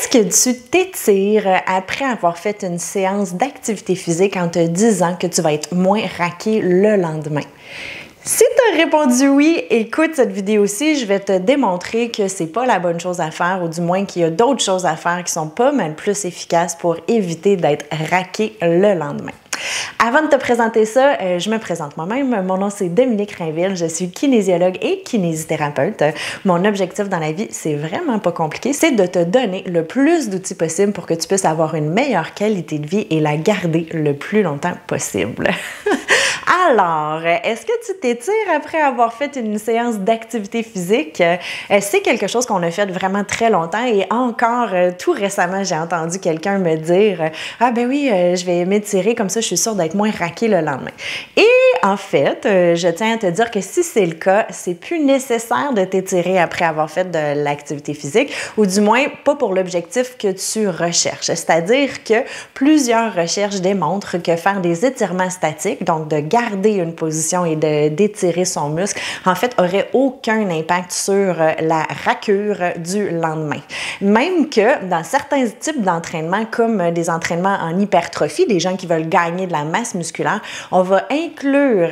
Est-ce que tu t'étires après avoir fait une séance d'activité physique en te disant que tu vas être moins raqué le lendemain? Si tu as répondu oui, écoute cette vidéo-ci, je vais te démontrer que c'est pas la bonne chose à faire, ou du moins qu'il y a d'autres choses à faire qui sont pas mal plus efficaces pour éviter d'être raqué le lendemain. Avant de te présenter ça, je me présente moi-même. Mon nom, c'est Dominique Rainville. Je suis kinésiologue et kinésithérapeute. Mon objectif dans la vie, c'est vraiment pas compliqué. C'est de te donner le plus d'outils possible pour que tu puisses avoir une meilleure qualité de vie et la garder le plus longtemps possible. Alors, est-ce que tu t'étires après avoir fait une séance d'activité physique? C'est quelque chose qu'on a fait vraiment très longtemps et encore tout récemment, j'ai entendu quelqu'un me dire « Ah ben oui, je vais m'étirer comme ça, je suis sûre d'être moins raqué le lendemain. » Et en fait, je tiens à te dire que si c'est le cas, c'est plus nécessaire de t'étirer après avoir fait de l'activité physique, ou du moins pas pour l'objectif que tu recherches. C'est-à-dire que plusieurs recherches démontrent que faire des étirements statiques, donc de garder une position et d'étirer son muscle, en fait, aurait aucun impact sur la raquure du lendemain. Même que dans certains types d'entraînements, comme des entraînements en hypertrophie, des gens qui veulent gagner de la masse musculaire, on va inclure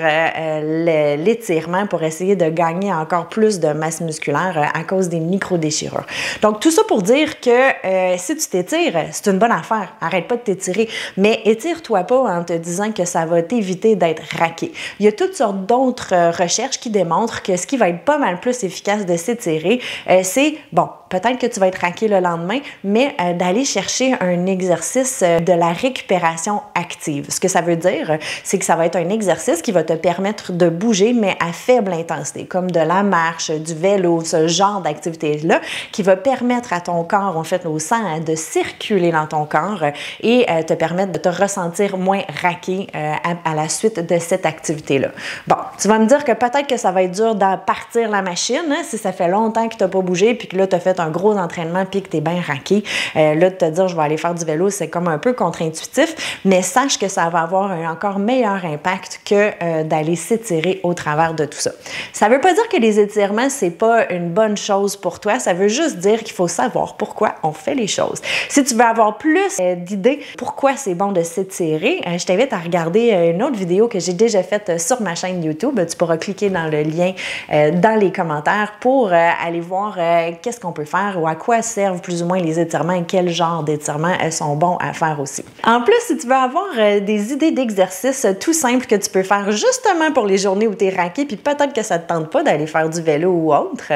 l'étirement pour essayer de gagner encore plus de masse musculaire à cause des micro-déchirures. Donc, tout ça pour dire que si tu t'étires, c'est une bonne affaire. Arrête pas de t'étirer, mais étire-toi pas en te disant que ça va t'éviter d'être raqué. Il y a toutes sortes d'autres recherches qui démontrent que ce qui va être pas mal plus efficace de s'étirer, c'est, bon, peut-être que tu vas être raqué le lendemain, mais d'aller chercher un exercice de la récupération active. Ce que ça veut dire, c'est que ça va être un exercice qui va te permettre de bouger, mais à faible intensité, comme de la marche, du vélo, ce genre d'activité-là, qui va permettre à ton corps, en fait, au sang, de circuler dans ton corps et te permettre de te ressentir moins raqué à la suite de cette activité-là. Bon, tu vas me dire que peut-être que ça va être dur de partir la machine, hein, si ça fait longtemps que tu n'as pas bougé, puis que là, tu as fait un gros entraînement, puis que tu es bien raqué. Là, de te dire, je vais aller faire du vélo, c'est comme un peu contre-intuitif, mais sache que ça va avoir un encore meilleur impact que d'aller s'étirer au travers de tout ça. Ça ne veut pas dire que les étirements, c'est pas une bonne chose pour toi, ça veut juste dire qu'il faut savoir pourquoi on fait les choses. Si tu veux avoir plus d'idées pourquoi c'est bon de s'étirer, je t'invite à regarder une autre vidéo que j'ai déjà faite sur ma chaîne YouTube. Tu pourras cliquer dans le lien dans les commentaires pour aller voir qu'est-ce qu'on peut faire ou à quoi servent plus ou moins les étirements et quel genre d'étirements sont bons à faire aussi. En plus, si tu veux avoir des idées d'exercices tout simples que tu peux faire justement pour les journées où tu es raqué, puis peut-être que ça ne te tente pas d'aller faire du vélo ou autre,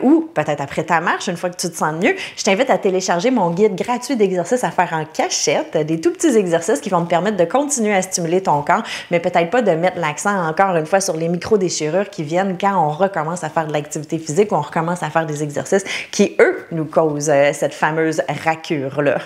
ou peut-être après ta marche, une fois que tu te sens mieux, je t'invite à télécharger mon guide gratuit d'exercices à faire en cachette, des tout petits exercices qui vont te permettre de continuer à stimuler ton corps, mais peut-être pas de mettre l'accent encore une fois sur les micro-déchirures qui viennent quand on recommence à faire de l'activité physique ou on recommence à faire des exercices qui, eux, nous causent cette fameuse raquure-là.